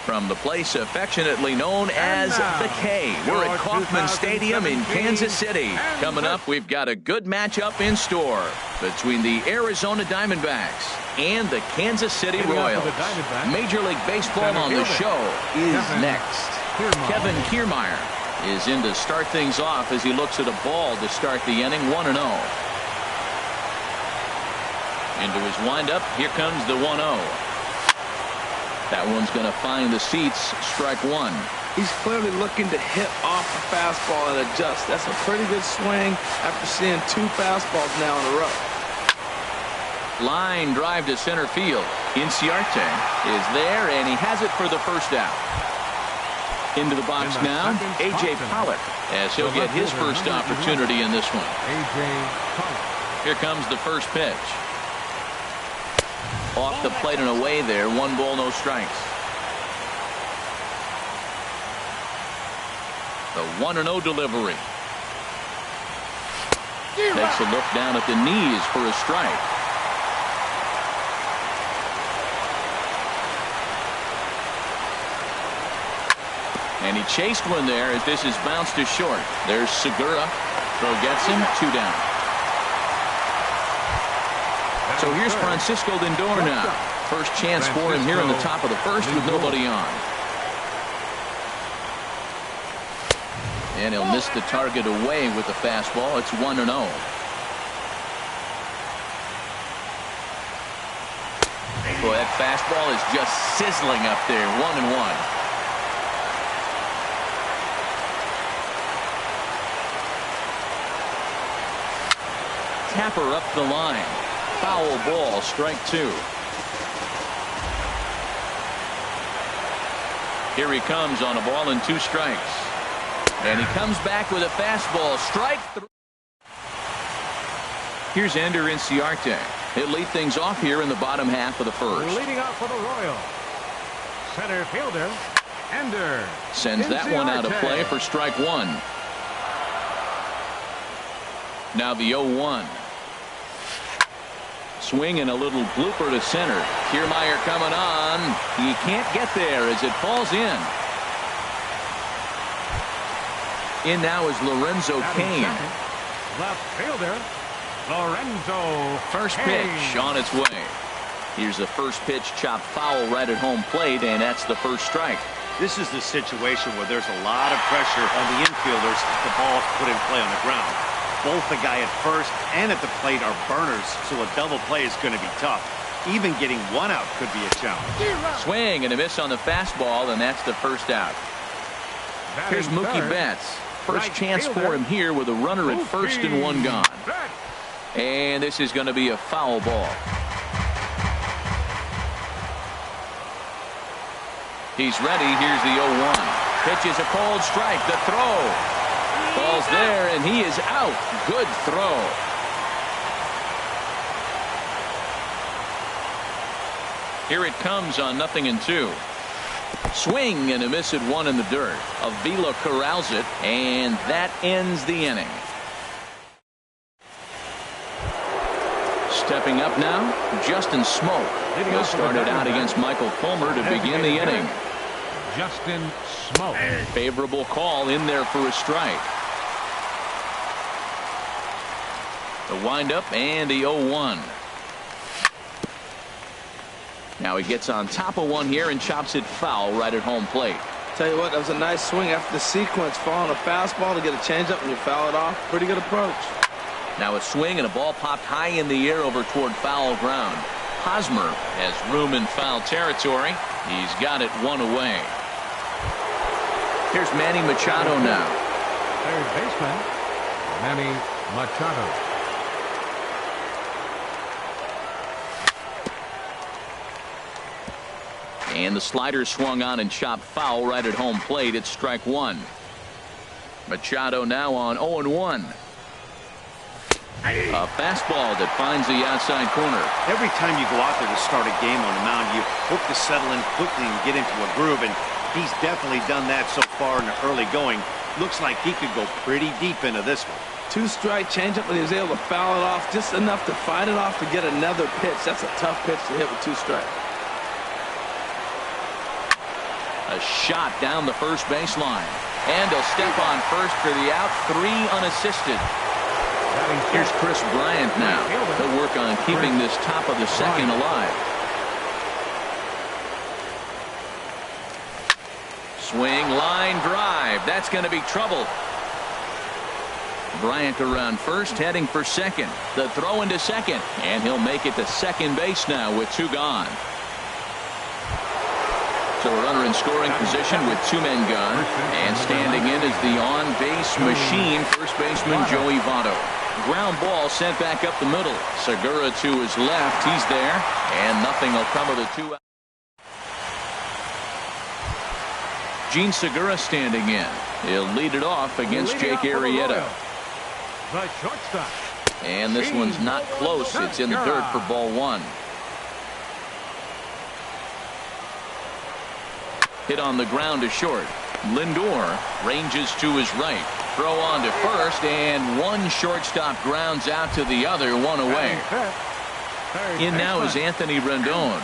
From the place affectionately known as the K, we're at Kauffman Stadium in Kansas City. Coming up, we've got a good matchup in store between the Arizona Diamondbacks and the Kansas City Royals. Major League Baseball on the show is next. Kevin Kiermaier is in to start things off as he looks at a ball to start the inning, 1-0. Into his windup, here comes the 1-0. That one's going to find the seats, strike one. He's clearly looking to hit off the fastball and adjust. That's a pretty good swing after seeing two fastballs now in a row. Line drive to center field. Inciarte is there, and he has it for the first out. Into the box now, A.J. Pollock, as he'll get his first opportunity in this one. A.J. Pollock. Here comes the first pitch. Off the plate and away there. 1 ball, no strikes. The 1-0 delivery. Takes a look down at the knees for a strike. And he chased one there as this is bounced to short. There's Segura. Throw gets him. 2 down. So here's Francisco Lindor now. First chance for him here in the top of the first with nobody on. And he'll miss the target away with the fastball. It's 1-0. Boy, that fastball is just sizzling up there. 1-1. Tapper up the line. Foul ball, strike 2. Here he comes on a ball and 2 strikes. And he comes back with a fastball, strike 3. Here's Ender Inciarte. He'll lead things off here in the bottom half of the first. Leading off for the Royals, center fielder Ender sends that one out of play for strike 1. Now the 0-1. Swing and a little blooper to center. Kiermaier coming on. He can't get there as it falls in. In now is Lorenzo Cain. Left fielder Lorenzo. First pitch on its way. Here's the first pitch, chopped foul right at home plate, and that's the first strike. This is the situation where there's a lot of pressure on the infielders as the ball's put in play on the ground. Both the guy at first and at the plate are burners, so a double play is going to be tough. Even getting 1 out could be a challenge. Swing and a miss on the fastball, and that's the first out. Here's Mookie Betts. First chance for him here with a runner at first and 1 gone. And this is going to be a foul ball. He's ready. Here's the 0-1. Pitch is a cold strike. The throw. Ball's there, and he is out. Good throw. Here it comes on 0-2. Swing and a miss at 1 in the dirt. Avila corrals it, and that ends the inning. Stepping up now, Justin Smoke. He'll start it out against Michael Fulmer to begin the inning. Justin Smoke. Favorable call in there for a strike. The windup and the 0-1. Now he gets on top of one here and chops it foul right at home plate. Tell you what, that was a nice swing after the sequence. Following a fastball to get a changeup and you foul it off. Pretty good approach. Now a swing and a ball popped high in the air over toward foul ground. Hosmer has room in foul territory. He's got it 1 away. Here's Manny Machado now. Third baseman Manny Machado. And the slider swung on and chopped foul right at home plate. It's strike 1. Machado now on 0-1. A fastball that finds the outside corner. Every time you go out there to start a game on the mound, you hope to settle in quickly and get into a groove, and he's definitely done that so far in the early going. Looks like he could go pretty deep into this one. 2-strike changeup, and he was able to foul it off just enough to fight it off to get another pitch. That's a tough pitch to hit with 2 strikes. A shot down the first baseline. And he'll step on first for the out. 3 unassisted. Here's Chris Bryant now. He'll work on keeping this top of the second alive. Swing, line drive. That's going to be trouble. Bryant around first, heading for second. The throw into second, and he'll make it to second base now with 2 gone. So a runner in scoring position with 2 men gone, and standing in is the on-base machine, first baseman Joey Votto. Ground ball sent back up the middle. Segura to his left. He's there, and nothing will come of the 2 out. Gene Segura standing in. He'll lead it off against Jake Arrieta. The shortstop. And this one's not close. It's in the dirt for ball 1. Hit on the ground to short. Lindor ranges to his right. Throw on to first, and one shortstop grounds out to the other, 1 away. In now is Anthony Rendon.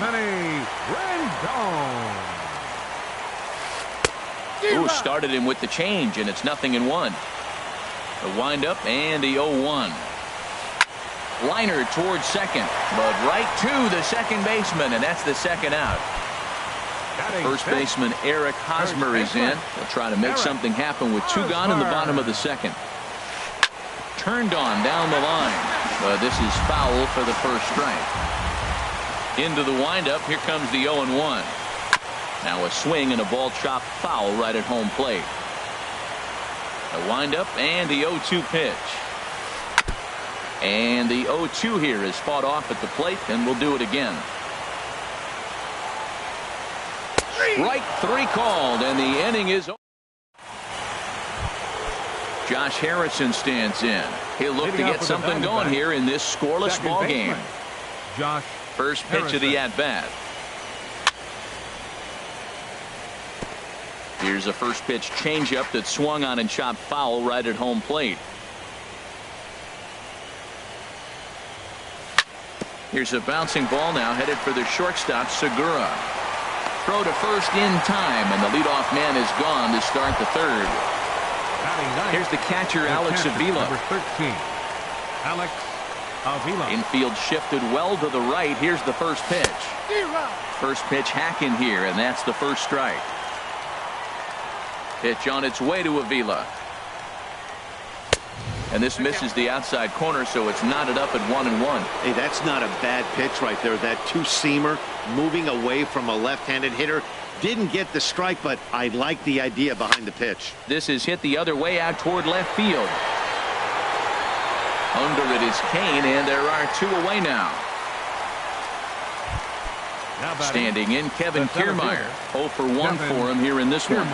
Ooh, started him with the change, and it's 0-1. The windup and the 0-1. Liner towards second, but right to the second baseman, and that's the second out. First baseman Eric Hosmer is in. He'll try to make something happen with 2 gone in the bottom of the second. Turned on down the line, but this is foul for the first strike. Into the windup. Here comes the 0-1. Now a swing and a ball chopped foul right at home plate. The windup and the 0-2 pitch. And the 0-2 here is fought off at the plate, and we'll do it again. Strike 3 called, and the inning is over. Josh Harrison stands in. He'll look to get something going here in this scoreless ball game. First pitch of the at-bat. Here's a first pitch changeup that swung on and chopped foul right at home plate. Here's a bouncing ball now headed for the shortstop, Segura. Throw to first in time, and the leadoff man is gone to start the third. Here's the catcher, Alex Avila. Number 13, Alex Avila. Infield shifted well to the right. Here's the first pitch. First pitch hacking here, and that's the first strike. Pitch on its way to Avila. And this misses the outside corner, so it's knotted up at 1-1. Hey, that's not a bad pitch right there. That 2-seamer moving away from a left-handed hitter. Didn't get the strike, but I like the idea behind the pitch. This is hit the other way out toward left field. Under it is Kane, and there are 2 away now. Standing in, Kevin Kiermaier. 0 for 1 for him here in this one.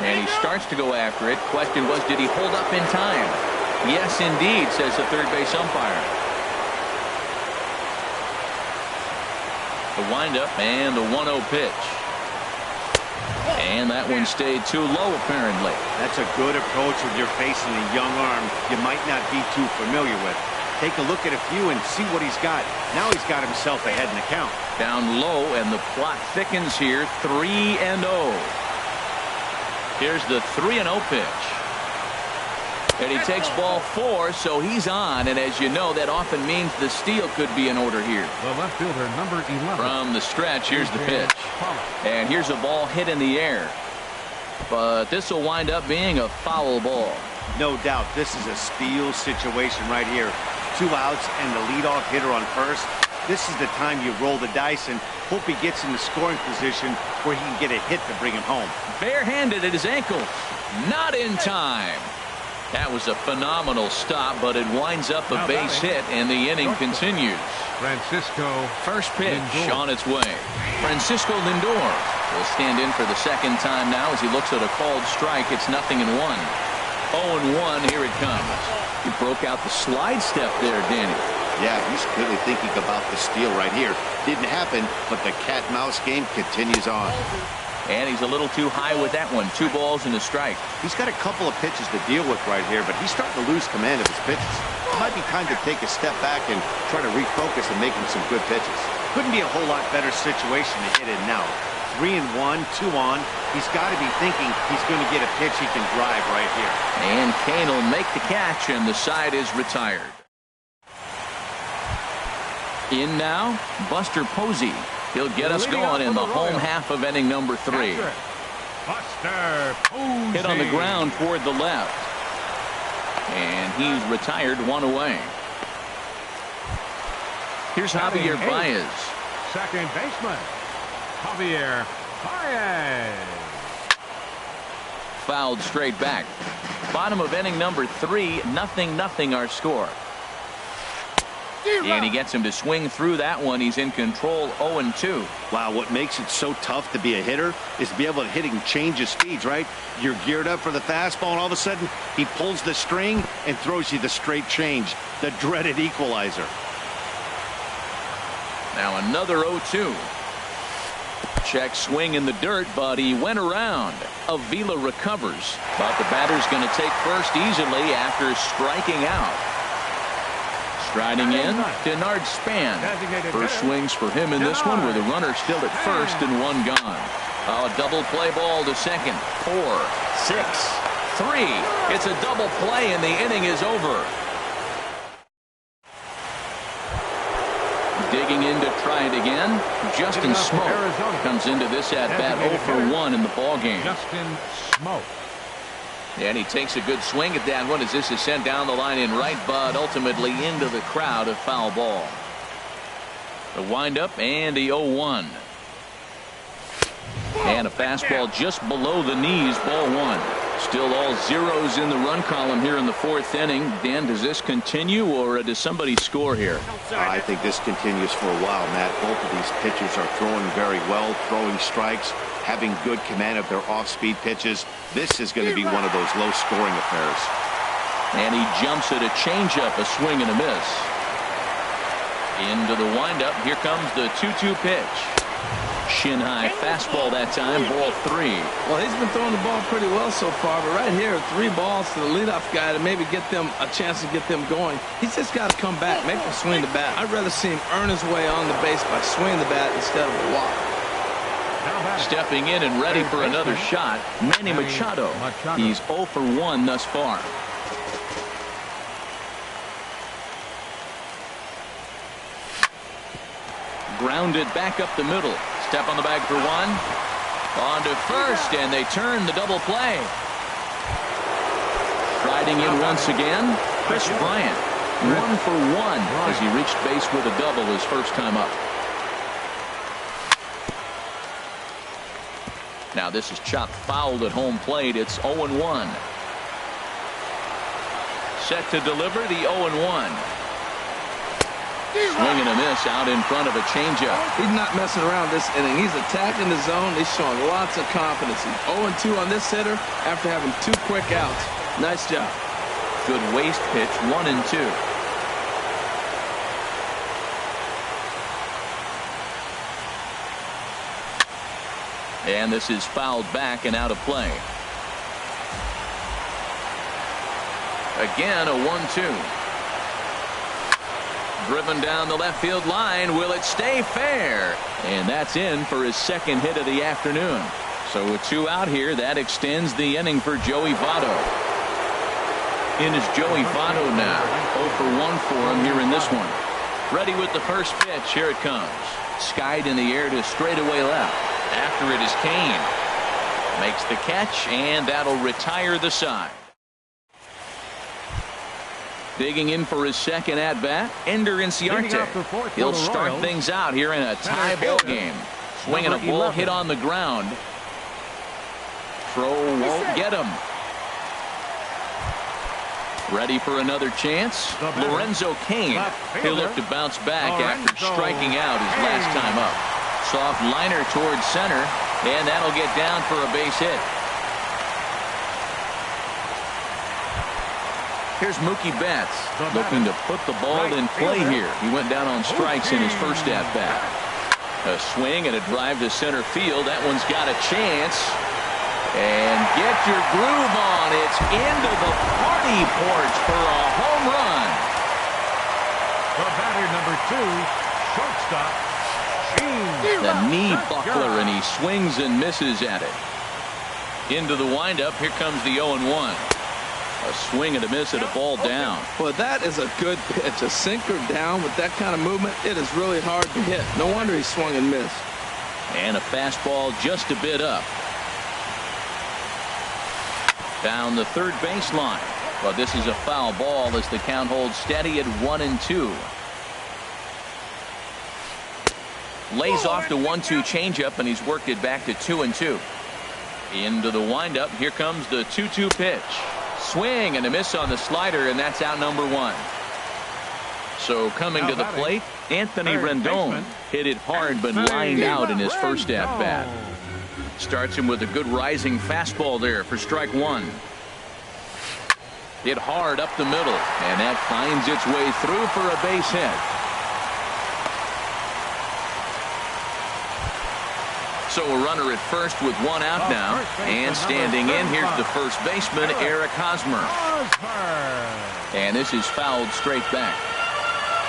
And he starts to go after it. Question was, did he hold up in time? Yes, indeed, says the third base umpire. The windup and the 1-0 pitch. And that one stayed too low, apparently. That's a good approach when you're facing a young arm you might not be too familiar with. Take a look at a few and see what he's got. Now he's got himself ahead in the count. Down low, and the plot thickens here. 3-0. Here's the 3-0 pitch. And he takes ball 4, so he's on. And as you know, that often means the steal could be in order here. The left fielder, number 11. From the stretch, here's the pitch. And here's a ball hit in the air. But this will wind up being a foul ball. No doubt, this is a steal situation right here. 2 outs and the leadoff hitter on first. This is the time you roll the dice and hope he gets in the scoring position where he can get a hit to bring him home. Barehanded at his ankle. Not in time. That was a phenomenal stop, but it winds up a base hit, and the inning continues. Francisco. First pitch Lindor. on its way. Francisco Lindor will stand in for the second time now as he looks at a called strike. It's 0-1. 0-1. Here it comes. He broke out the slide step there, Danny. Yeah, he's clearly thinking about the steal right here. Didn't happen, but the cat-mouse game continues on. And he's a little too high with that one. 2 balls and a strike. He's got a couple of pitches to deal with right here, but he's starting to lose command of his pitches. It might be time to take a step back and try to refocus and making some good pitches. Couldn't be a whole lot better situation to hit in now. 3-1, 2 on. He's got to be thinking he's going to get a pitch he can drive right here. And Kane will make the catch, and the side is retired. In now, Buster Posey. He'll get us going in the home half of inning number 3. Buster Posey. Hit on the ground toward the left. And he's retired, 1 away. Here's Javier Baez. Second baseman, Javier Baez. Fouled straight back. Bottom of inning number 3, 0-0 our score. And he gets him to swing through that one. He's in control, 0-2. Wow, what makes it so tough to be a hitter is to be able to hit and change his speeds, right? You're geared up for the fastball, and all of a sudden, he pulls the string and throws you the straight change, the dreaded equalizer. Now another 0-2. Check swing in the dirt, but he went around. Avila recovers, but the batter's going to take first easily after striking out. Striding in, Denard Span. First swings for him in this one with a runner still at first and 1 gone. A double play ball to second. 4, 6, 3. It's a double play and the inning is over. Digging in to try it again. Justin Smoke comes into this at-bat 0 for 1 in the ballgame. Justin Smoke. And he takes a good swing at that one as this is sent down the line in right, but ultimately into the crowd, a foul ball. The windup and the 0-1. And a fastball just below the knees, ball 1. Still all zeros in the run column here in the 4th inning. Dan, does this continue or does somebody score here? I think this continues for a while, Matt. Both of these pitchers are throwing very well, throwing strikes, having good command of their off-speed pitches. This is going to be one of those low-scoring affairs. And he jumps at a changeup, a swing and a miss. Into the windup. Here comes the 2-2 pitch. Shin high fastball that time, ball 3. Well, he's been throwing the ball pretty well so far, but right here, 3 balls to the leadoff guy to maybe get them a chance to get them going. He's just got to come back, make them swing the bat. I'd rather see him earn his way on the base by swinging the bat instead of a walk. Stepping in and ready for another shot, Manny Machado. He's 0 for 1 thus far. Grounded back up the middle. Step on the bag for 1. On to first, and they turn the double play. Striding in once again, Chris Bryant. 1 for 1 as he reached base with a double his first time up. Now this is chopped fouled at home plate. It's 0-1. Set to deliver the 0-1. Swing and a miss out in front of a changeup. He's not messing around this inning. He's attacking the zone. He's showing lots of confidence. He's 0-2 on this hitter after having 2 quick outs. Nice job. Good waste pitch, 1-2. And this is fouled back and out of play. Again, a 1-2. Driven down the left field line. Will it stay fair? And that's in for his second hit of the afternoon. So with 2 out here, that extends the inning for Joey Votto. In is Joey Votto now. 0 for 1 for him here in this one. Ready with the first pitch. Here it comes. Skied in the air to straightaway left. After it is Kane. Makes the catch, and that'll retire the side. Digging in for his second at-bat, Ender Inciarte. He'll start things out here in a tie ball game. Swinging a ball hit on the ground. Throw won't get him. Ready for another chance. Lorenzo Cain. He'll look to bounce back after striking out his last time up. Soft liner towards center, and that'll get down for a base hit. Here's Mookie Betts looking to put the ball in play here. He went down on strikes in his first at-bat. A swing and a drive to center field. That one's got a chance. And get your groove on. It's into the party porch for a home run. The batter, number 2, shortstop, Gene. The knee buckler, and he swings and misses at it. Into the windup. Here comes the 0-1. A swing and a miss at a ball down. Well, that is a good pitch. A sinker down with that kind of movement, it is really hard to hit. No wonder he swung and missed. And a fastball just a bit up. Down the third baseline. But this is a foul ball as the count holds steady at 1-2. Lays off the 1-2 changeup, and he's worked it back to 2-2. Into the windup. Here comes the 2-2 pitch. Swing and a miss on the slider, and that's out number 1. So coming to the plate, Anthony Rendon hit it hard but lined out in his first at-bat. Starts him with a good rising fastball there for strike 1. Hit hard up the middle, and that finds its way through for a base hit. So a runner at first with 1 out now, and standing in, here's the first baseman, Eric Hosmer. And this is fouled straight back.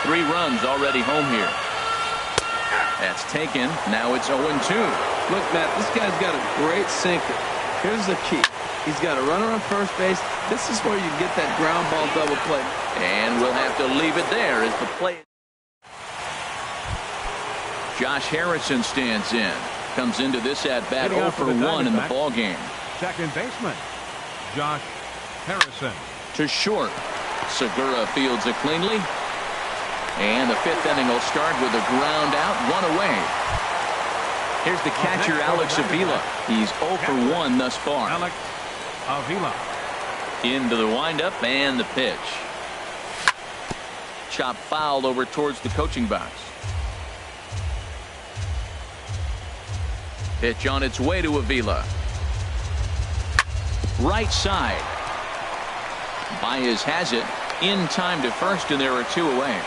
3 runs already home here. That's taken. Now it's 0-2. Look, Matt, this guy's got a great sinker. Here's the key. He's got a runner on first base. This is where you get that ground ball double play. And we'll have to leave it there as the play. Josh Harrison stands in. Comes into this at-bat 0 for 1 in the ball game. Second baseman, Josh Harrison. To short. Segura fields it cleanly. And the 5th inning will start with a ground out, 1 away. Here's the catcher, Alex Avila. He's 0 for 1 thus far. Alex Avila. Into the windup and the pitch. Chop foul over towards the coaching box. Pitch on its way to Avila. Right side. Baez has it in time to first, and there are 2 away.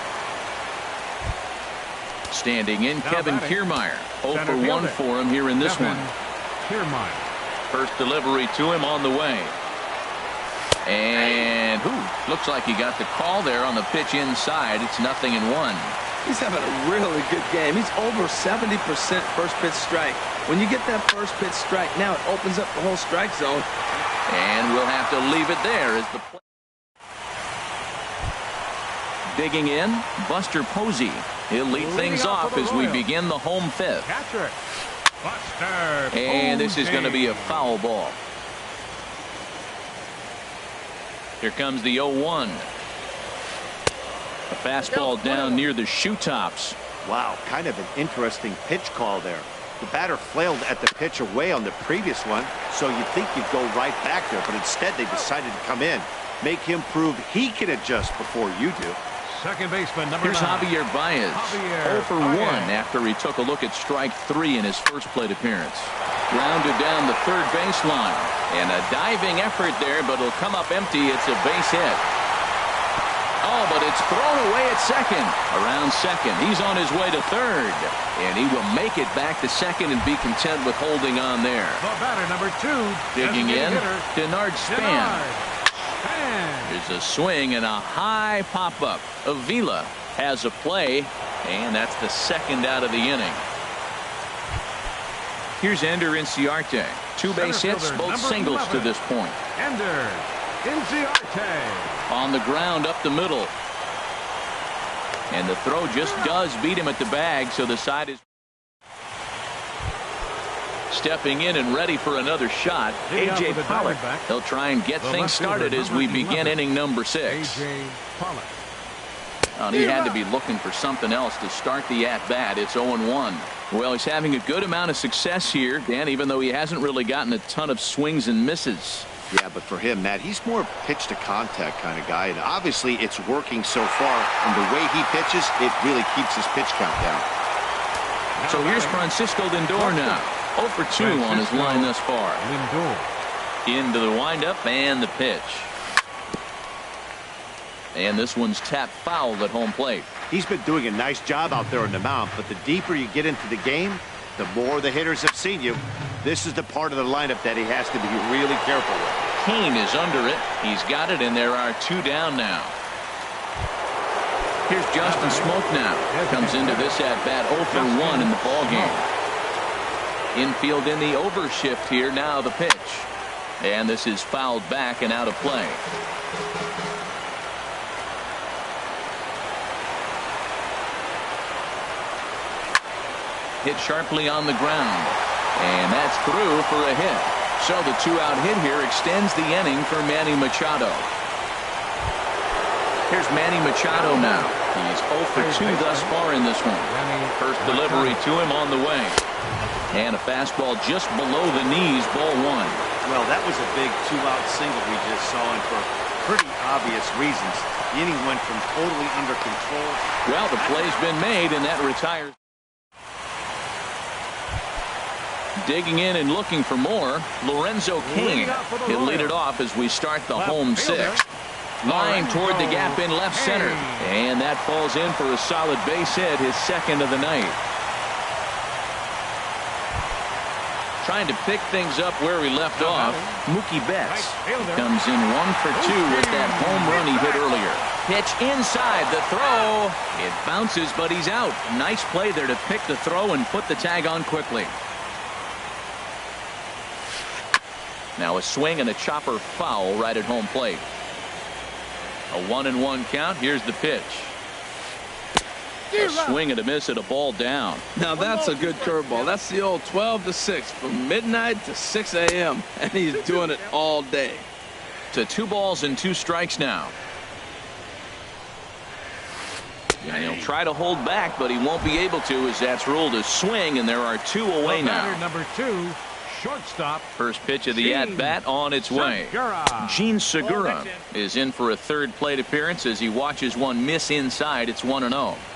Standing in, Kevin Kiermaier. 0 for 1 for him here in this one. Kiermaier. First delivery to him on the way. And looks like he got the call there on the pitch inside. It's 0-1. He's having a really good game. He's over 70% first pitch strike. When you get that first pitch strike, now it opens up the whole strike zone. And we'll have to leave it there as the play. Digging in, Buster Posey. He'll lead things off as we begin the home 5th. Catcher, Buster And this is Posey. going to be a foul ball. Here comes the 0-1. A fastball down near the shoe tops. Wow, kind of an interesting pitch call there. The batter flailed at the pitch away on the previous one, so you'd think you'd go right back there, but instead they decided to come in. Make him prove he can adjust before you do. Second baseman, number Here's 9. Javier Baez. Javier 0 for 1 Baez. after he took a look at strike 3 in his first plate appearance. Grounded down the third baseline. And a diving effort there, but it'll come up empty. It's a base hit. Oh, but it's thrown away at second. Around second. He's on his way to third. And he will make it back to second and be content with holding on there. The batter, number 2. Digging in, hitter, Denard Span. Denard Span. There's a swing and a high pop-up. Avila has a play, and that's the 2nd out of the inning. Here's Ender Inciarte. 2 base hits, both singles 11. to this point. Ender Inciarte. On the ground up the middle. And the throw just does beat him at the bag, so the side is stepping in and ready for another shot. A.J. Pollock. He'll try and get things started as we begin inning number 6. A.J. Pollock. He had to be looking for something else to start the at-bat. It's 0-1. Well, he's having a good amount of success here, Dan, even though he hasn't really gotten a ton of swings and misses. Yeah, but for him, Matt, he's more pitch to contact kind of guy, and obviously it's working so far, and the way he pitches, it really keeps his pitch count down. So here's Francisco Lindor now. 0 for 2 on his line thus far. Lindor. Into the windup and the pitch. And this one's tapped foul at home plate. He's been doing a nice job out there on the mound, but the deeper you get into the game, the more the hitters have seen you. This is the part of the lineup that he has to be really careful with. Kane is under it. He's got it, and there are 2 down now. Here's Justin Smoke now. Comes into this at-bat 0 for 1 in the ballgame. Infield in the overshift here. Now the pitch. And this is fouled back and out of play. Hit sharply on the ground. And that's through for a hit. So the two-out hit here extends the inning for Manny Machado. Here's Manny Machado now. He's 0 for 2 thus far in this one. First delivery to him on the way. And a fastball just below the knees, ball 1. Well, that was a big two-out single we just saw, and for pretty obvious reasons. The inning went from totally under control. Well, the play's been made, and that retires. Digging in and looking for more, Lorenzo Cain. He'll lead it off as we start the home sixth. Line toward the gap in left center. And that falls in for a solid base hit, his second of the night. Trying to pick things up where we left off, Mookie Betts comes in 1 for 2 with that home run he hit earlier. Pitch inside, the throw. It bounces, but he's out. Nice play there to pick the throw and put the tag on quickly. Now a swing and a chopper foul right at home plate. A 1-1 count. Here's the pitch. A swing and a miss at a ball down. Now that's a good curveball. That's the old 12 to 6 from midnight to 6 a.m. and he's doing it all day. To 2 balls and 2 strikes now. And he'll try to hold back, but he won't be able to, as that's ruled a swing, and there are 2 away now. Number 2. Shortstop. First pitch of the at-bat on its way. Gene Segura is in for a third plate appearance as he watches one miss inside. It's 1-0.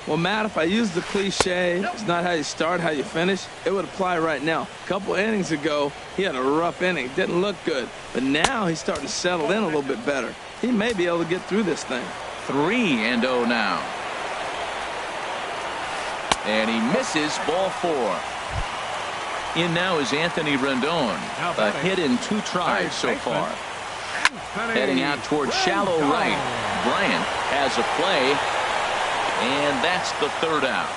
Well, Matt, if I use the cliche, it's not how you start, how you finish, it would apply right now. A couple innings ago, he had a rough inning. Didn't look good. But now he's starting to settle in a little bit better. He may be able to get through this thing. 3-0 now. And he misses, ball 4. In now is Anthony Rendon. A hit in 2 tries so far. Heading out toward shallow right. Bryant has a play. And that's the 3rd out.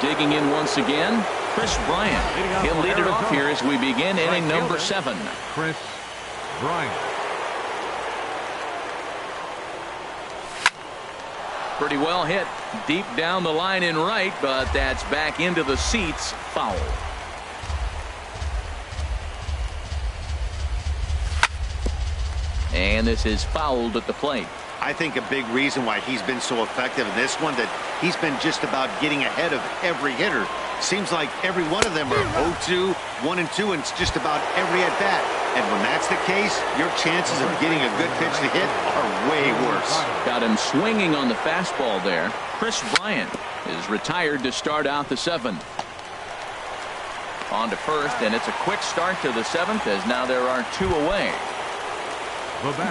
Digging in once again, Chris Bryant. He'll lead it off here as we begin inning number 7. Chris Bryant. Pretty well hit deep down the line in right, but that's back into the seats. Foul. And this is fouled at the plate. I think a big reason why he's been so effective in this one, that he's been just about getting ahead of every hitter. Seems like every one of them are 0-2, 1-2, and it's just about every at bat. And when that's the case, your chances of getting a good pitch to hit are way worse. Got him swinging on the fastball there. Chris Bryant is retired to start out the 7th. On to first, and it's a quick start to the 7th as now there are 2 away.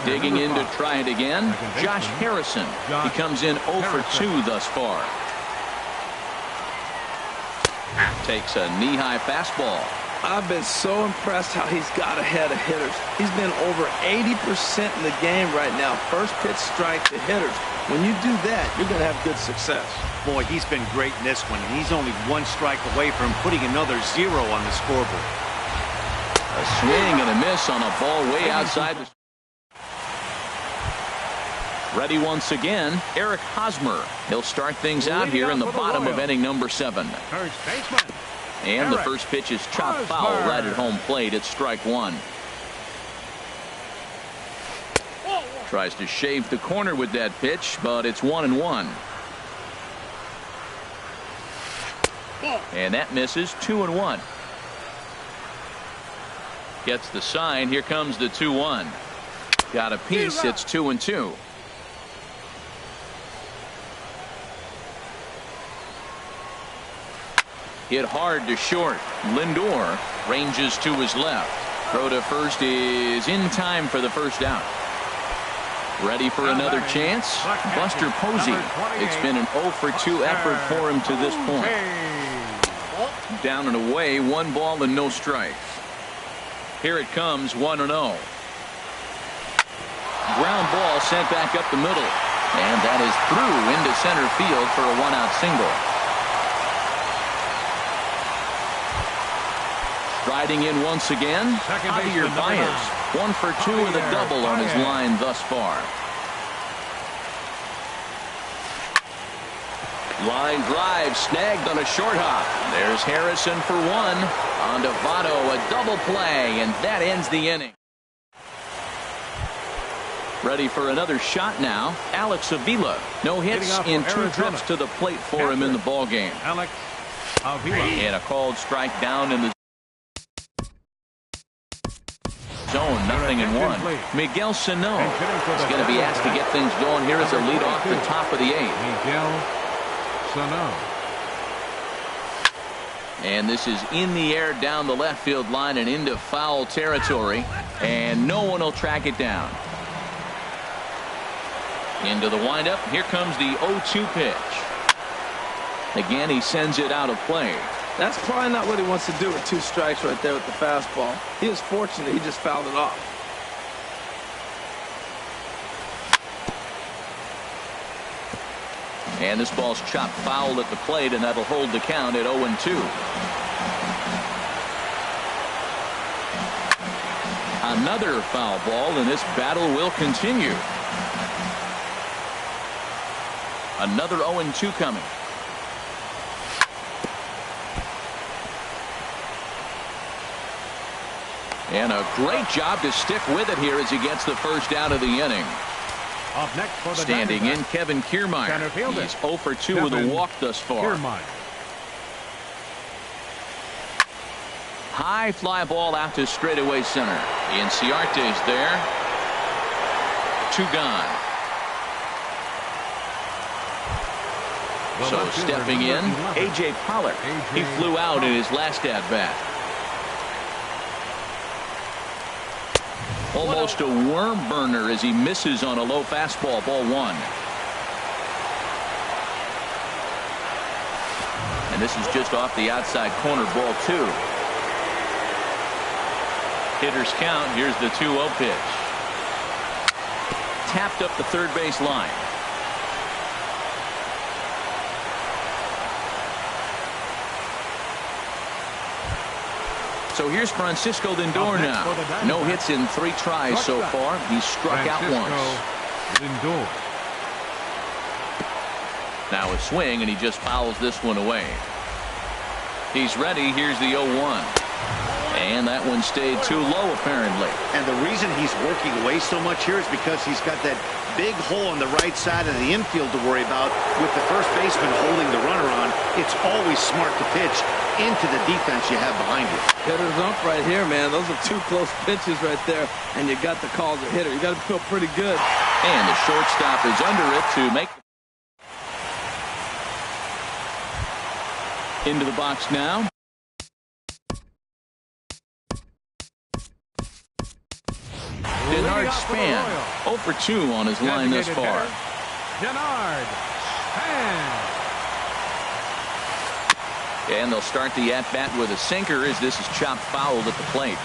Digging in to try it again, Josh Harrison. He comes in 0 for 2 thus far. Takes a knee-high fastball. I've been so impressed how he's got ahead of hitters. He's been over 80% in the game right now. First pitch strike to hitters. When you do that, you're going to have good success. Boy, he's been great in this one, and he's only 1 strike away from putting another 0 on the scoreboard. A swing and a miss on a ball way outside the... Ready once again, Eric Hosmer. He'll start things out here in the bottom of inning number 7. First baseman. And the first pitch is chopped foul right at home plate. It's strike 1. Tries to shave the corner with that pitch, but it's 1-1. And that misses. 2-1. Gets the sign. Here comes the 2-1. Got a piece. It's 2-2. Hit hard to short. Lindor ranges to his left. Throw to first is in time for the first out. Ready for another chance? Buster Posey. It's been an 0 for 2 effort for him to this point. Down and away, 1 ball and no strikes. Here it comes, 1-0. Ground ball sent back up the middle. And that is through into center field for a one-out single. Striding in once again, Javier Baez. 1 for 2 with a double on his line thus far. Line drive snagged on a short hop. There's Harrison for 1. On to Votto, a double play, and that ends the inning. Ready for another shot now. Alex Avila. No hits in 2 trips to the plate for him in the ballgame. Alex Avila. And a called strike down in the zone. 0-1. Miguel Sano is going to be asked to get things going here as a lead off the top of the 8th. Miguel Sano. And this is in the air down the left field line and into foul territory. And no one will track it down. Into the windup. Here comes the 0-2 pitch. Again, he sends it out of play. That's probably not what he wants to do with 2 strikes right there with the fastball. He is fortunate he just fouled it off. And this ball's chopped foul at the plate, and that'll hold the count at 0-2. Another foul ball, and this battle will continue. Another 0-2 coming. And a great job to stick with it here as he gets the first out of the inning. Up next for the Standing in, Kevin Kiermaier. He's 0 for 2 with a walk thus far. Kiermaier. High fly ball out to straightaway center. Inciarte's there. 2 gone. So stepping in, A.J. Pollard. He flew out in his last at-bat. Almost a worm burner as he misses on a low fastball, ball 1. And this is just off the outside corner, ball 2. Hitters count. Here's the 2-0 pitch. Tapped up the third base line. So here's Francisco Lindor now. No hits in 3 tries so far. He's struck out once. Lindor. Now a swing, and he just fouls this one away. He's ready. Here's the 0-1. And that one stayed too low, apparently. And the reason he's working away so much here is because he's got that big hole on the right side of the infield to worry about. With the first baseman holding the runner on, it's always smart to pitch into the defense you have behind you. Hitter's ump right here, man. Those are 2 close pitches right there, and you got the call as a hitter. You got to feel pretty good. And the shortstop is under it to make. Into the box now. Denard Span, 0 for 2 on his line thus far. Denard Span. And they'll start the at-bat with a sinker as this is chopped foul at the plate.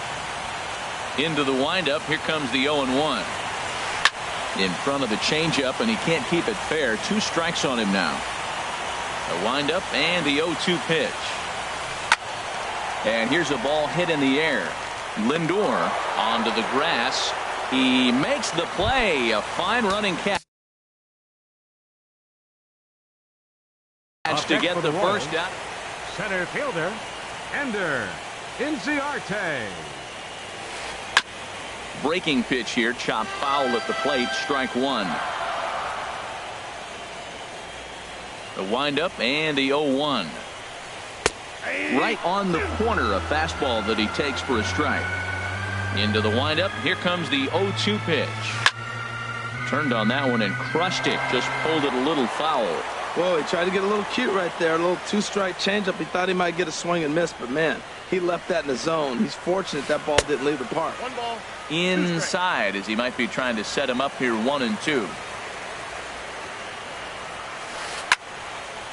Into the windup. Here comes the 0-1. In front of the changeup, and he can't keep it fair. 2 strikes on him now. A windup and the 0-2 pitch. And here's a ball hit in the air. Lindor onto the grass. He makes the play. A fine running catch to get the first out. Center fielder, Ender Inciarte. Breaking pitch here. Chopped foul at the plate. Strike 1. The windup and the 0-1. Right on the corner, a fastball that he takes for a strike. Into the windup. Here comes the 0-2 pitch. Turned on that one and crushed it. Just pulled it a little foul. Whoa, he tried to get a little cute right there. A little 2-strike changeup. He thought he might get a swing and miss, but man, he left that in the zone. He's fortunate that ball didn't leave the park. 1 ball. Inside as he might be trying to set him up here 1-2.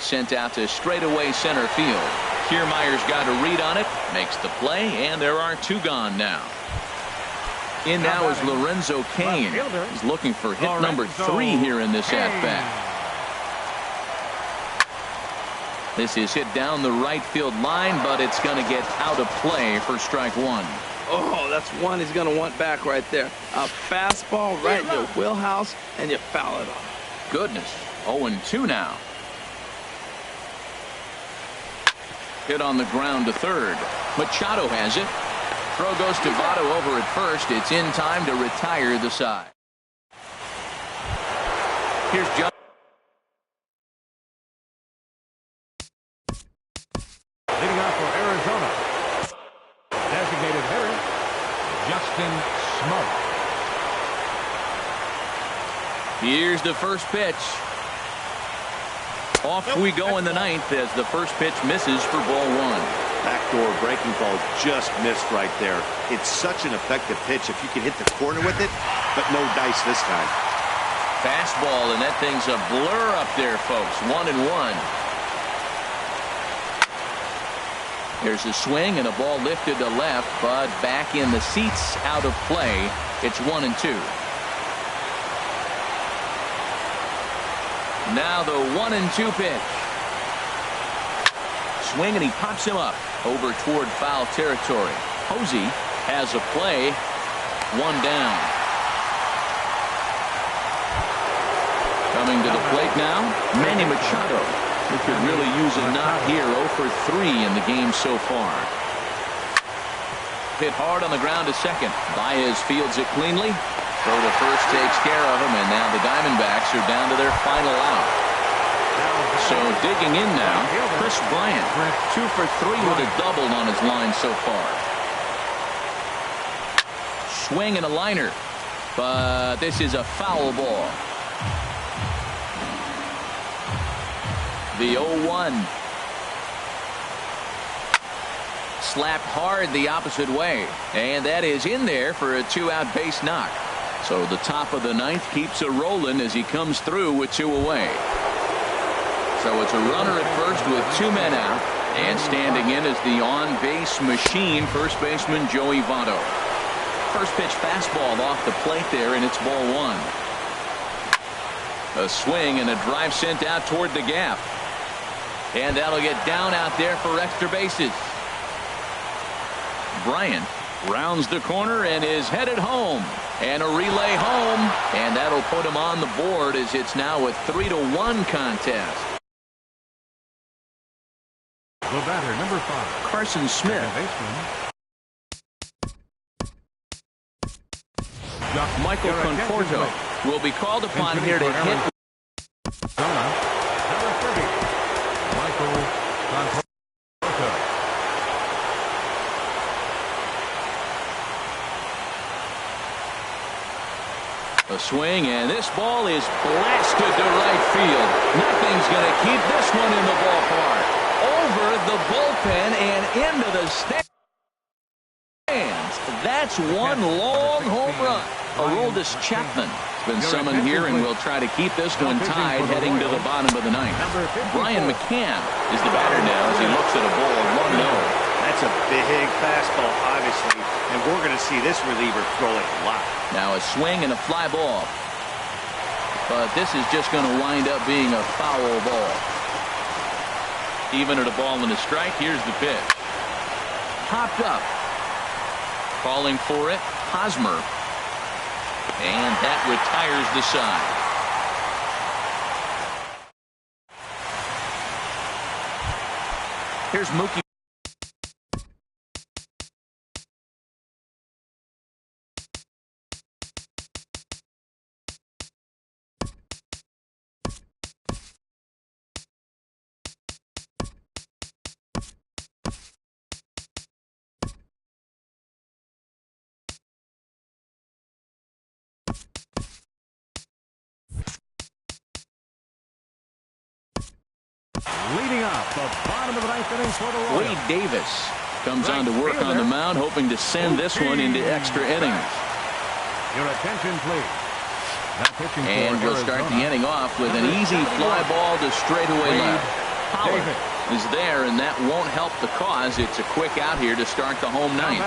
Sent out to straightaway center field. Kiermaier's got a read on it, makes the play, and there are 2 gone now. In now is Lorenzo Cain. He's looking for hit number 3 here in this at-bat. This is hit down the right field line, but it's going to get out of play for strike 1. Oh, that's one he's going to want back right there. A fastball right in your wheelhouse, and you foul it off. Goodness. 0-2 now. Hit on the ground to third. Machado has it. Throw goes to Votto over at first. It's in time to retire the side. Here's John. Leading off for Arizona, designated hitter, Justin Smoke. Here's the first pitch. Off we go in the 9th as the first pitch misses for ball 1. Backdoor breaking ball just missed right there. It's such an effective pitch if you can hit the corner with it, but no dice this time. Fastball, and that thing's a blur up there, folks. 1-1. There's a swing and a ball lifted to left, but back in the seats, out of play. It's 1-2. Now the 1-2 pitch. Swing, and he pops him up over toward foul territory. Posey has a play. 1 down. Coming to the plate now, Manny Machado. He could really use a knock here. 0 for 3 in the game so far. Hit hard on the ground to second. Baez fields it cleanly. Throw to first takes care of him, and now the Diamondbacks are down to their final out. So digging in now, Chris Bryant. 2 for 3 with a double on his line so far. Swing and a liner, but this is a foul ball. The 0-1. Slapped hard the opposite way, and that is in there for a 2-out base knock. So the top of the 9th keeps it rolling as he comes through with 2 away. So it's a runner at first with 2 men out, and standing in is the on-base machine, first baseman Joey Votto. First pitch fastball off the plate there, and it's ball 1. A swing and a drive sent out toward the gap. And that'll get down out there for extra bases. Bryant rounds the corner and is headed home. And a relay home, and that'll put him on the board as it's now a 3-1 contest. The batter, number 5. Carson Smith. Michael Conforto will be called upon here to hit. Number 30, Michael Conforto. A swing, and this ball is blasted to right field. Nothing's going to keep this one in the ballpark. Over the bullpen and into the stands. That's one long home run. Aroldis Chapman has been summoned here, and will try to keep this one tied heading to the bottom of the 9th. Brian McCann is the batter now as he looks at a ball 1-0. That's a big fastball, obviously, and we're going to see this reliever throw it a lot. Now a swing and a fly ball. But this is just going to wind up being a foul ball. Even at a ball and a strike, here's the pitch. Popped up. Calling for it, Hosmer. And that retires the side. Here's Mookie. Leading up the bottom of the 9th inning for the Royals. Wade Davis comes on to work on the mound, hoping to send this one into extra innings. Your attention, please. And we'll start the inning off with an easy fly ball to straightaway left. Pollard is there, and that won't help the cause. It's a quick out here to start the home 9th.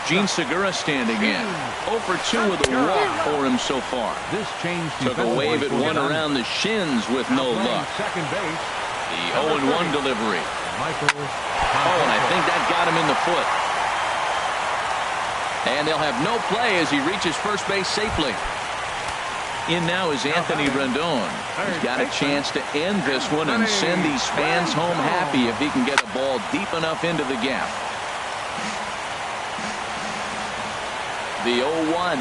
Gene Segura standing in. 0 for 2 with a walk for him so far. This change Took a wave at one around the shins with no luck. Second base. The 0-1 delivery. Oh, and I think that got him in the foot. And they'll have no play as he reaches first base safely. In now is Anthony Rendon. He's got a chance to end this one and send these fans home happy if he can get a ball deep enough into the gap. The 0-1.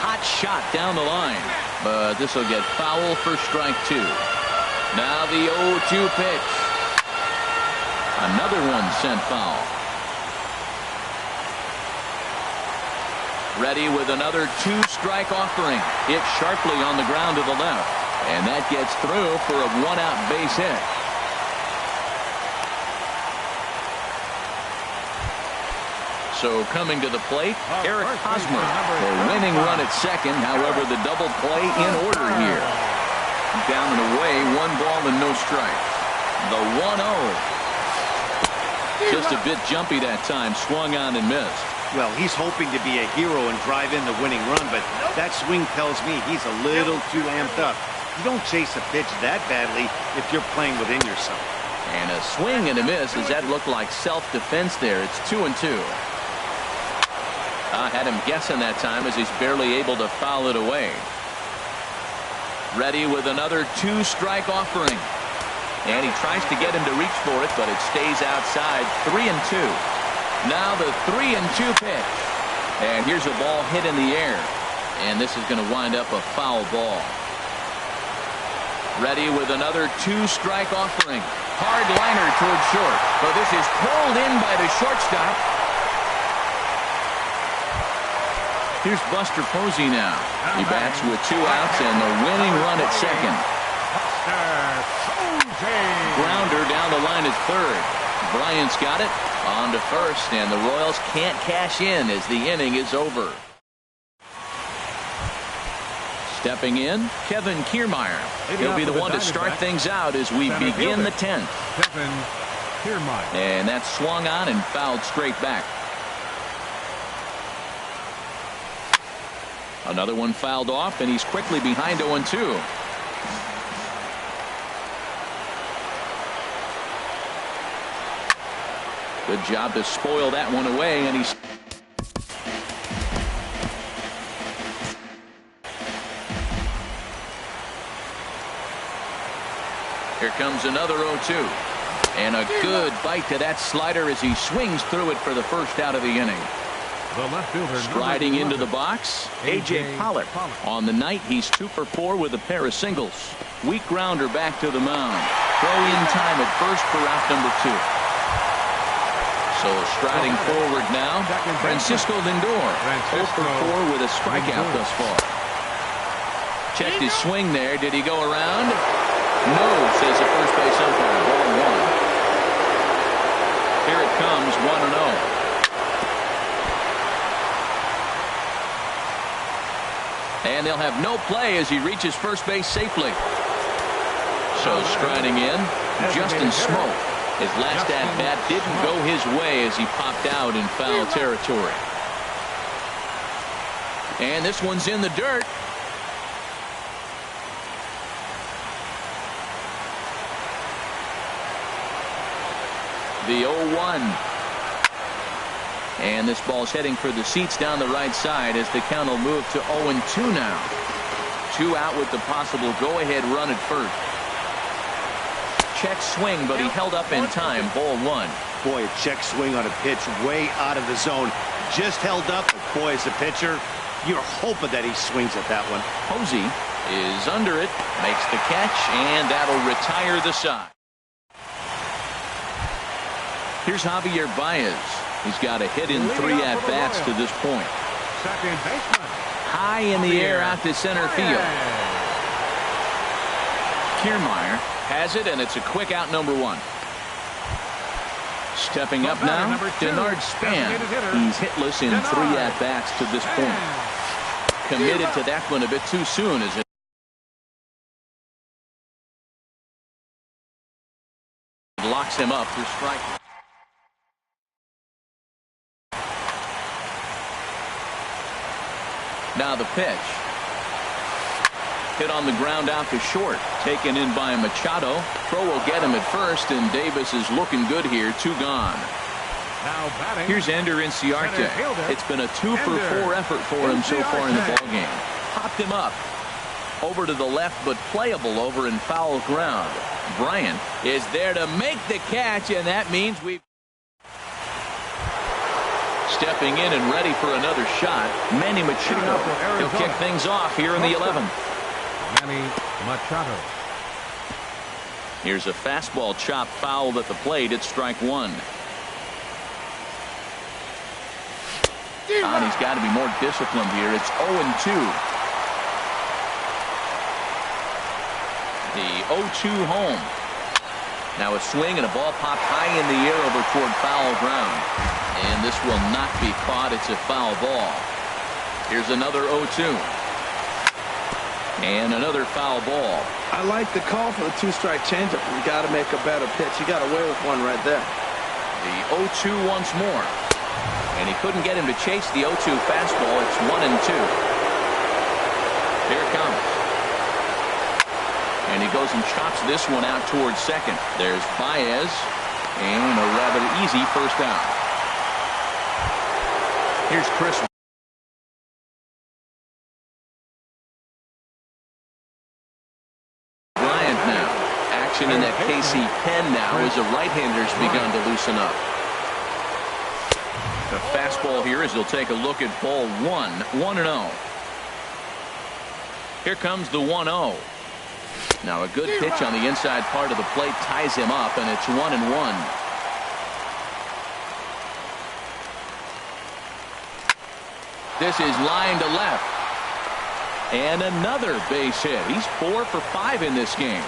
Hot shot down the line. But this will get foul for strike 2. Now the 0-2 pitch. Another one sent foul. Ready with another 2-strike offering. Hit sharply on the ground to the left. And that gets through for a 1-out base hit. So coming to the plate, Eric Hosmer. The winning run at second. However, the double play in order here. Down and away, 1 ball and no strikes. The 1-0. Just a bit jumpy that time. Swung on and missed. Well, he's hoping to be a hero and drive in the winning run, but that swing tells me he's a little too amped up. You don't chase a pitch that badly if you're playing within yourself. And a swing and a miss. Does that look like self-defense there? It's 2-2. I had him guessing that time as he's barely able to foul it away. Ready with another 2-strike offering. And he tries to get him to reach for it, but it stays outside. 3-2. Now the 3-2 pitch. And here's a ball hit in the air. And this is going to wind up a foul ball. Ready with another 2-strike offering. Hard liner towards short. But this is pulled in by the shortstop. Here's Buster Posey now. He bats with 2 outs and the winning run at second. Grounder down the line at third. Bryant's got it. On to first, and the Royals can't cash in as the inning is over. Stepping in, Kevin Kiermaier. He'll be the one to start things out as we begin the 10th. Kevin Kiermaier. And that's swung on and fouled straight back. Another one fouled off, and he's quickly behind 0-2. Good job to spoil that one away, and he's here comes another 0-2, and a good bite to that slider as he swings through it for the first out of the inning. The left fielder striding into the box, A.J. Pollock. On the night, he's 2 for 4 with a pair of singles. Weak grounder back to the mound. Throw in time at first for out number 2. So striding forward now, Francisco Lindor. 0 for 4 with a strikeout thus far. Checked his swing there. Did he go around? No, says the first base umpire. Ball 1. Here it comes, 1-0. And they'll have no play as he reaches first base safely. So striding in, Justin Smoke. His last at-bat didn't go his way as he popped out in foul territory. And this one's in the dirt. The 0-1. And this ball's heading for the seats down the right side as the count will move to 0-2 now. 2 out with the possible go-ahead run at first. Check swing, but he held up in time. Ball 1. Boy, a check swing on a pitch way out of the zone. Just held up, but boy, as a pitcher, you're hoping that he swings at that one. Posey is under it, makes the catch, and that'll retire the side. Here's Javier Baez. He's got a hit in 3 at-bats to this point. Second baseman. High in the air out to center field. Kiermaier has it, and it's a quick out number 1. Stepping up now, Denard Span. He's hitless in 3 at-bats to this point. Committed to that one a bit too soon as it locks him up for strike. Now the pitch. Hit on the ground out to short. Taken in by Machado. Throw will get him at first, and Davis is looking good here. 2 gone. Now batting. Here's Ender Inciarte. It's been a 2-for-4 effort for him so far in the ballgame. Popped him up. Over to the left, but playable over in foul ground. Bryant is there to make the catch, and that means we stepping in and ready for another shot. Manny Machado. He'll kick things off here in the 11th. Manny Machado. Here's a fastball chop fouled at the plate. It's strike 1. And he's got to be more disciplined here. It's 0-2. The 0-2 home. Now a swing and a ball popped high in the air over toward foul ground. And this will not be caught. It's a foul ball. Here's another 0-2. And another foul ball. I like the call for the 2-strike changeup. You got to make a better pitch. You got away with one right there. The 0-2 once more. And he couldn't get him to chase the 0-2 fastball. It's 1-2. Here it comes. And he goes and chops this one out towards second. There's Baez. And a rather easy first out. Here's Chris Bryant now. Action in that KC pen now as the right-hander's begun to loosen up. The fastball here as he'll take a look at ball 1. 1-0. Here comes the 1-0. Now a good pitch on the inside part of the plate ties him up, and it's 1-1. This is line to left. And another base hit. He's 4 for 5 in this game.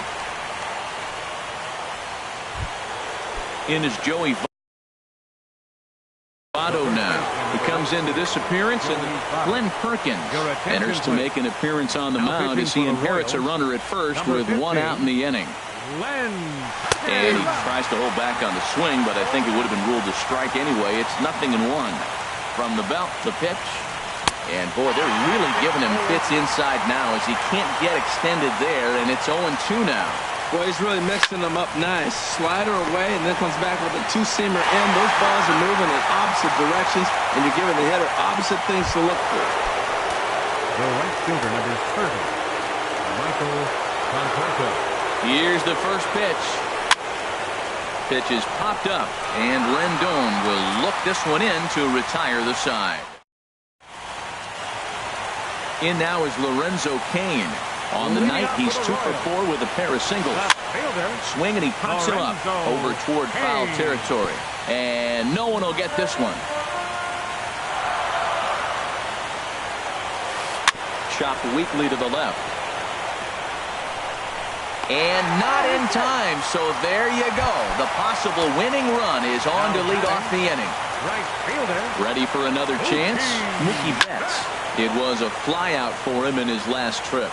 In is Joey Votto now. He comes into this appearance, and Glenn Perkins enters to make an appearance on the mound as he inherits a runner at first with 1 out in the inning. And he tries to hold back on the swing, but I think it would have been ruled a strike anyway. It's 0-1. From the belt, the pitch. And boy, they're really giving him fits inside now as he can't get extended there, and it's 0-2 now. Boy, he's really mixing them up nice. Slider away, and then comes back with a 2-seamer in. Those balls are moving in opposite directions, and you're giving the hitter opposite things to look for. The right fielder, number 30, Michael Conforto. Here's the first pitch. Pitch is popped up, and Rendon will look this one in to retire the side. In now is Lorenzo Cain. On the night, he's 2 for 4 with a pair of singles. Swing, and he pops him up over toward foul territory. And no one will get this one. Chopped weakly to the left. And not in time, so there you go. The possible winning run is on to lead off the inning. Ready for another chance? Mookie Betts. It was a flyout for him in his last trip.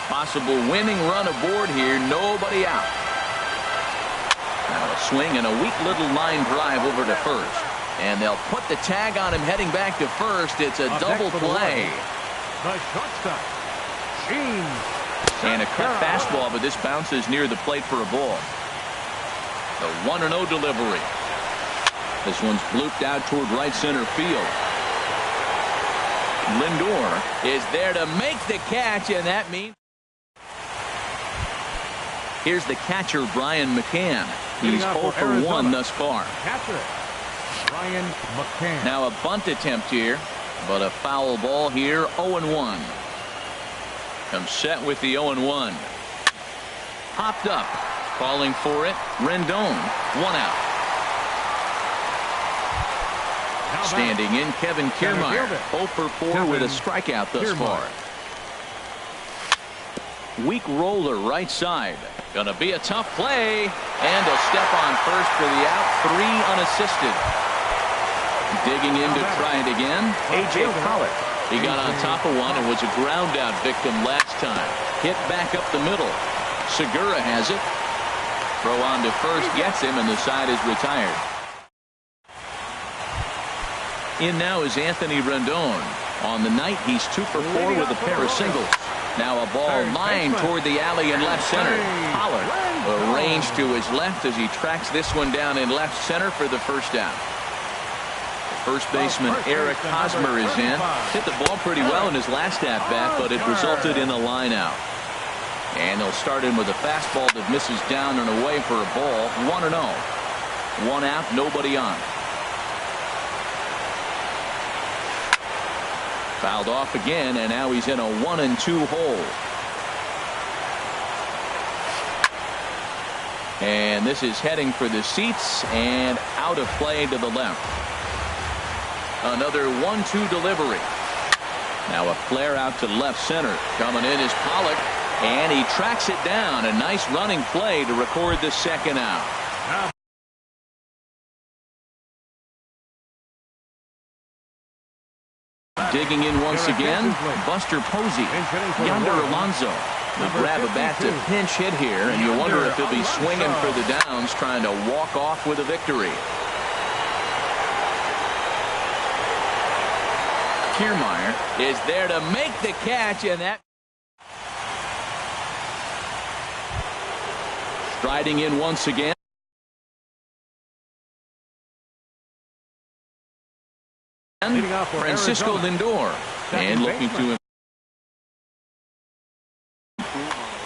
Possible winning run aboard here. Nobody out. Now a swing and a weak little line drive over to first. And they'll put the tag on him heading back to first. It's a double play. The shortstop, And a cut fastball, but this bounces near the plate for a ball. The 1-0 delivery. This one's blooped out toward right center field. Lindor is there to make the catch, and that means here's the catcher, Brian McCann. He's 0 for 1 thus far. Catcher, Brian McCann. Now a bunt attempt here, but a foul ball here. 0-1. Comes set with the 0-1. Popped up. Calling for it. Rendon. 1 out. Standing in, Kevin Kiermaier. 0 for 4 with a strikeout thus far. Weak roller right side. Gonna be a tough play. And a step on first for the out. 3 unassisted. Digging in to try it again. A.J. Pollock. He got on top of one and was a ground out victim last time. Hit back up the middle. Segura has it. Throw on to first gets him, and the side is retired. In now is Anthony Rendon. On the night, he's 2 for 4 with a pair of singles. Now a ball lined toward the alley in left center. Pollard arranged to his left as he tracks this one down in left center for the first out. First baseman Eric Hosmer is in. Hit the ball pretty well in his last at-bat, but it resulted in a line out. And they'll start in with a fastball that misses down and away for a ball. 1-0. 1 out, nobody on. Fouled off again, and now he's in a 1-2 hole. And this is heading for the seats and out of play to the left. Another 1-2 delivery. Now a flare out to left center. Coming in is Pollock, and he tracks it down. A nice running play to record the second out. Digging in once again, Buster Posey. Yonder Alonso will grab a bat to pinch hit here, and you wonder if he'll be swinging for the downs, trying to walk off with a victory. Kiermaier is there to make the catch, and that striding in once again. Francisco Lindor, and looking to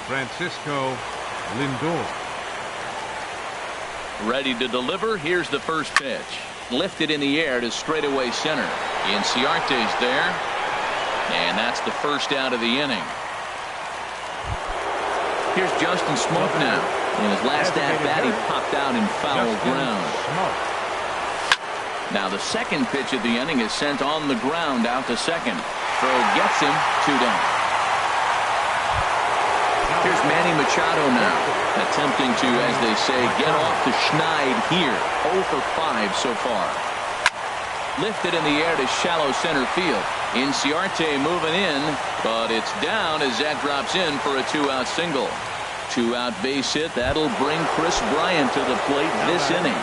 Francisco Lindor. ready to deliver. Here's the first pitch. Lifted in the air to straightaway center. Inciarte's there, and that's the first out of the inning. Here's Justin Smoak now. In his last at-bat, he popped out in foul ground. Now the second pitch of the inning is sent on the ground out to second. Throw gets him, 2 down. Here's Manny Machado now, attempting to, as they say, get off the schneid here. 0 for 5 so far. Lifted in the air to shallow center field. Inciarte moving in, but it's down as that drops in for a 2-out single. 2-out base hit. That'll bring Chris Bryant to the plate this inning.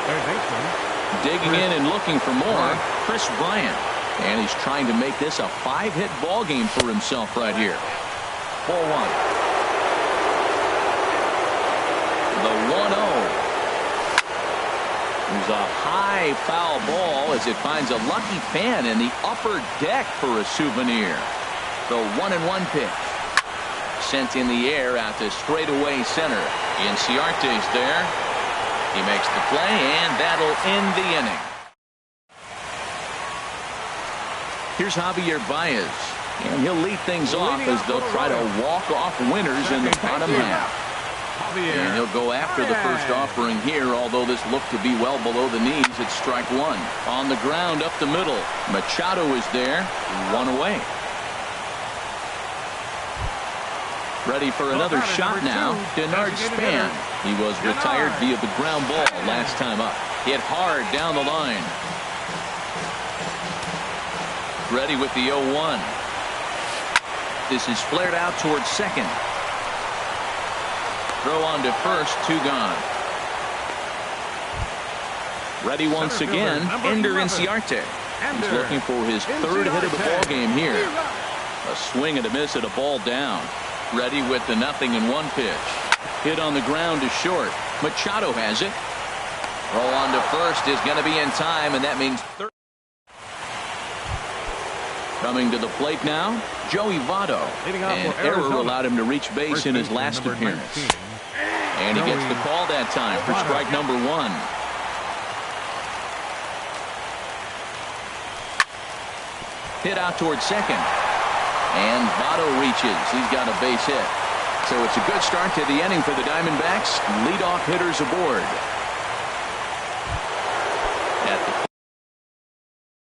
Third baseman. Digging in and looking for more, Chris Bryant. And he's trying to make this a 5-hit ball game for himself right here. 4-1. The 1-0. There's a high foul ball as it finds a lucky fan in the upper deck for a souvenir. The 1-1 pitch. Sent in the air out to straightaway center. Inciarte's there. He makes the play, and that'll end the inning. Here's Javier Baez, and he'll lead things off as they'll try to walk off winners in the bottom half. And he'll go after the first offering here, although this looked to be well below the knees at strike 1. On the ground up the middle. Machado is there, 1 away. Ready for another shot now. Denard Span. He was retired via the ground ball last time up. Hit hard down the line. Ready with the 0-1. This is flared out towards second. Throw on to first, 2 gone. Ready once again, Ender Inciarte. He's looking for his 3rd hit of the ball game here. A swing and a miss at a ball down. Ready with the 0-1 pitch. Hit on the ground to short. Machado has it. Roll on to first is going to be in time, and that means third. Coming to the plate now, Joey Votto. An error allowed him to reach base in his last appearance. And he gets the call that time for strike number 1. Hit out towards second. And Votto reaches. He's got a base hit. So it's a good start to the inning for the Diamondbacks. Leadoff hitters aboard. At the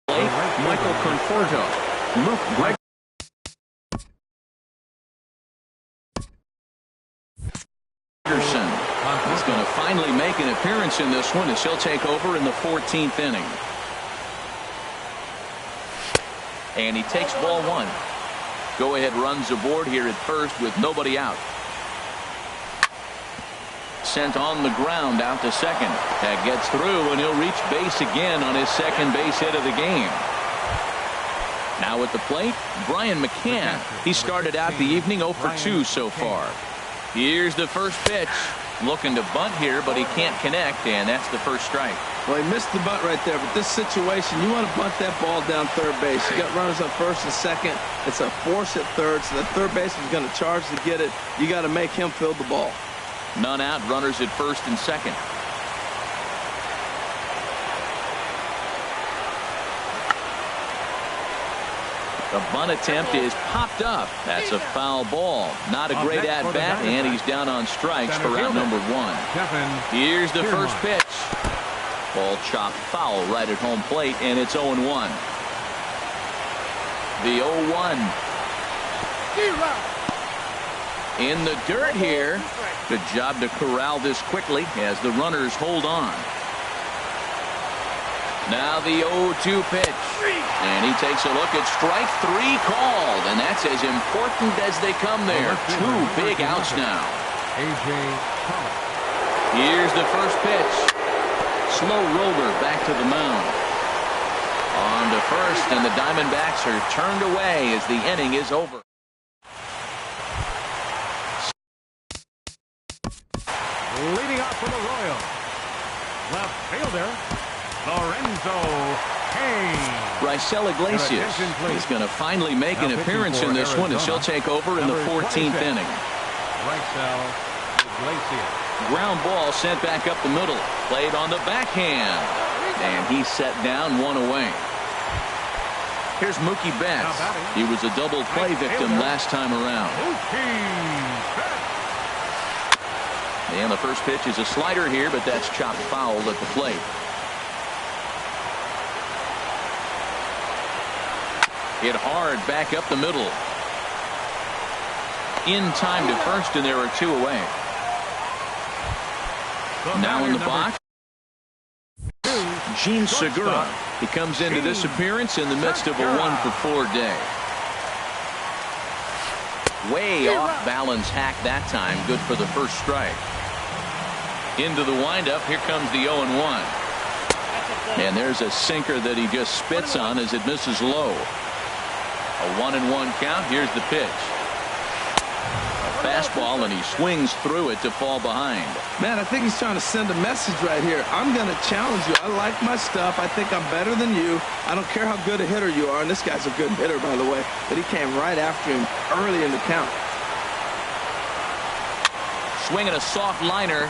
plate, Michael Conforto. Luke Gregerson is going to finally make an appearance in this one as he'll take over in the 14th inning. And he takes ball 1. Go-ahead runs aboard here at first with nobody out. sent on the ground out to second. That gets through, and he'll reach base again on his second base hit of the game. Now at the plate, Brian McCann. He started out the evening 0 for 2 so far. Here's the first pitch. Looking to bunt here, but he can't connect, and that's the first strike. Well, he missed the bunt right there, but this situation, you want to bunt that ball down third base. You got runners on first and second. It's a force at third, so the third baseman is going to charge to get it. You got to make him field the ball. None out, runners at first and second. The bunt attempt is popped up. That's a foul ball. Not a great at-bat, and he's down on strikes for round number 1. Here's the first pitch. Ball chopped foul right at home plate, and it's 0-1. The 0-1. In the dirt here. Good job to corral this quickly as the runners hold on. Now the 0-2 pitch. And he takes a look at strike 3 called. And that's as important as they come there. 2 big outs now. Here's the first pitch. Slow roller back to the mound. On to first, and the Diamondbacks are turned away as the inning is over. Leading off for the Royals, left fielder Lorenzo Cain. Raisel Iglesias is going to finally make an appearance in this one as he'll take over in the 14th inning. Raisel Iglesias. Ground ball sent back up the middle. Played on the backhand. And he's set down 1 away. Here's Mookie Betts. He was a double play victim last time around. And the first pitch is a slider here, but that's chopped foul at the plate. Hit hard back up the middle. In time to first, and there are 2 away. Now in the box, Gene Segura. He comes into this appearance in the midst of a 1-for-4 day. Way off balance hack that time. Good for the first strike. Into the windup. Here comes the 0-1. And there's a sinker that he just spits on as it misses low. A 1-1 count. Here's the pitch. A fastball, and he swings through it to fall behind. Man, I think he's trying to send a message right here. I'm going to challenge you. I like my stuff. I think I'm better than you. I don't care how good a hitter you are. And this guy's a good hitter, by the way. But he came right after him early in the count. Swinging a soft liner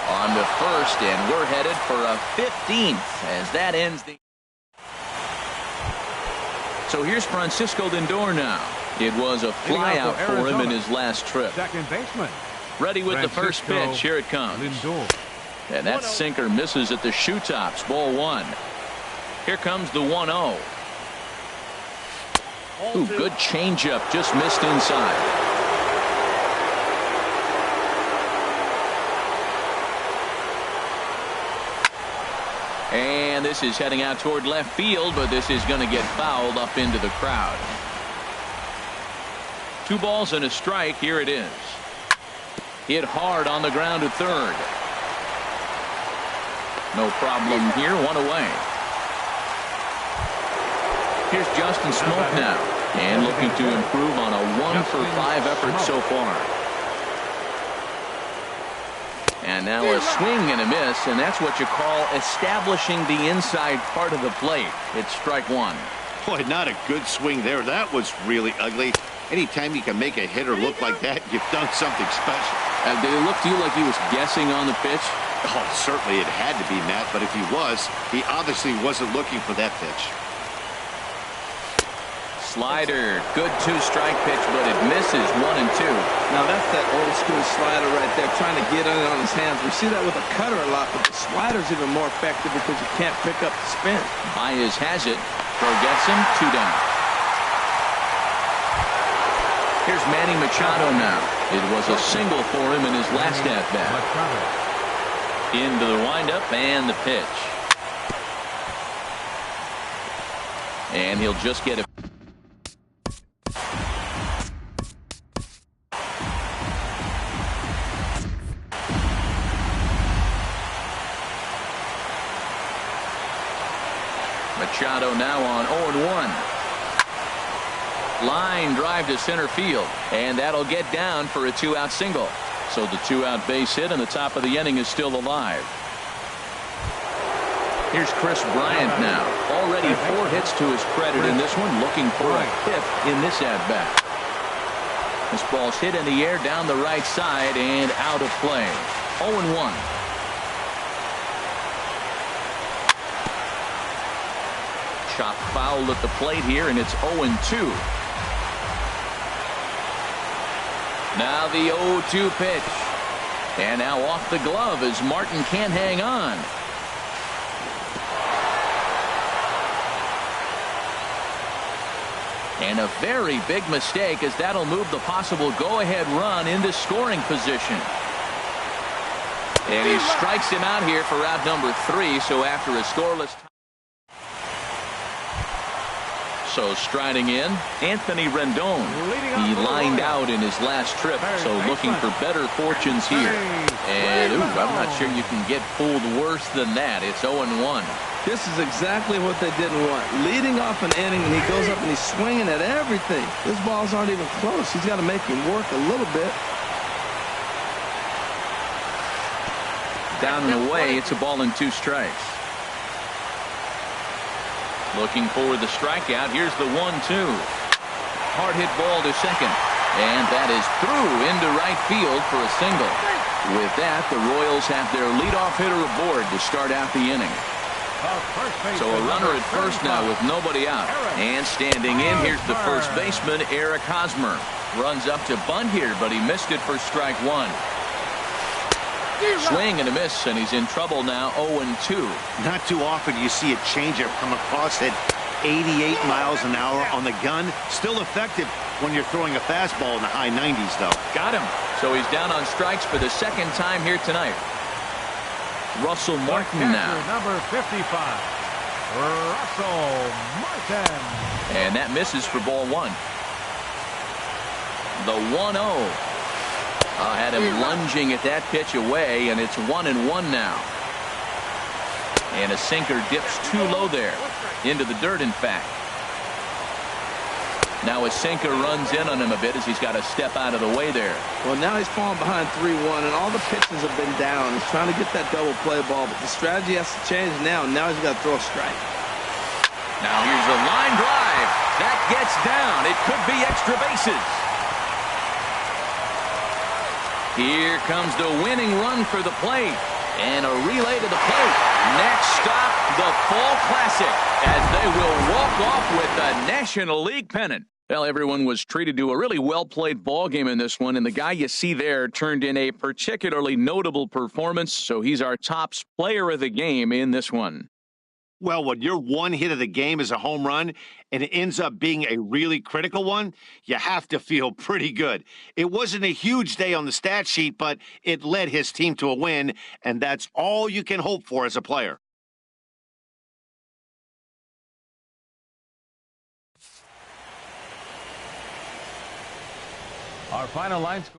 on the first, and we're headed for a 15th as that ends the. So here's Francisco Lindor now. It was a flyout for him in his last trip. Second baseman. Ready with the first pitch. Here it comes. Lindor. And that sinker misses at the shoe tops. Ball 1. Here comes the 1-0. Ooh, good changeup. Just missed inside. And this is heading out toward left field, but this is going to get fouled up into the crowd. 2 balls and a strike. Here it is. Hit hard on the ground to third. No problem here. 1 away. Here's Justin Smoke now, and looking to improve on a 1-for-5 effort so far. And now a swing and a miss, and that's what you call establishing the inside part of the plate. It's strike 1. Boy, not a good swing there. That was really ugly. Anytime you can make a hitter look like that, you've done something special. Did it look to you like he was guessing on the pitch? Oh, certainly it had to be, Matt, but if he was, he obviously wasn't looking for that pitch. Slider. Good 2-strike pitch, but it misses 1 and 2. Now that's that old school slider right there, trying to get it on his hands. We see that with a cutter a lot, but the slider's even more effective because you can't pick up the spin. Baez has it. Throw gets him. 2 down. Here's Manny Machado now. It was a single for him in his last at-bat. Into the windup and the pitch. And he'll just get it. Machado now on 0-1. Line drive to center field, and that'll get down for a 2-out single. So the 2-out base hit and the top of the inning is still alive. Here's Chris Bryant now. Already 4 hits to his credit in this one, looking for a 5th in this at-bat. This ball's hit in the air down the right side and out of play. 0-1. Chop foul at the plate here, and it's 0-2. Now the 0-2 pitch. And now off the glove as Martin can't hang on. And a very big mistake, as that'll move the possible go-ahead run into scoring position. And he strikes him out here for out number 3. So after a scoreless tie. So striding in, Anthony Rendon. He lined out in his last trip, so looking for better fortunes here. And I'm not sure you can get fooled worse than that. It's 0-1. This is exactly what they didn't want. Leading off an inning, and he goes up and he's swinging at everything. His balls aren't even close. He's got to make him work a little bit. Down and away, it's a ball and 2 strikes. Looking for the strikeout. Here's the 1-2. Hard hit ball to second. And that is through into right field for a single. With that, the Royals have their leadoff hitter aboard to start out the inning. So a runner at first now with nobody out. And standing in, here's the first baseman, Eric Hosmer. Runs up to bunt here, but he missed it for strike 1. Swing and a miss, and he's in trouble now. 0-2. Not too often you see a changeup come across at 88 miles an hour on the gun. Still effective when you're throwing a fastball in the high 90s, though. Got him. So he's down on strikes for the second time here tonight. Russell Martin now. Number 55, Russell Martin. And that misses for ball 1. The 1-0. Had him lunging at that pitch away, and it's 1-1 now. And a sinker dips too low there. Into the dirt, in fact. Now a sinker runs in on him a bit as he's got to step out of the way there. Well, now he's falling behind 3-1, and all the pitches have been down. He's trying to get that double play ball, but the strategy has to change now. Now he's got to throw a strike. Now here's a line drive. That gets down. It could be extra bases. Here comes the winning run for the plate. And a relay to the plate. Next stop, the Fall Classic, as they will walk off with the National League pennant. Well, everyone was treated to a really well-played ball game in this one, and the guy you see there turned in a particularly notable performance, so he's our top player of the game in this one. Well, when your one hit of the game is a home run and it ends up being a really critical one, you have to feel pretty good. It wasn't a huge day on the stat sheet, but it led his team to a win, and that's all you can hope for as a player. Our final line score.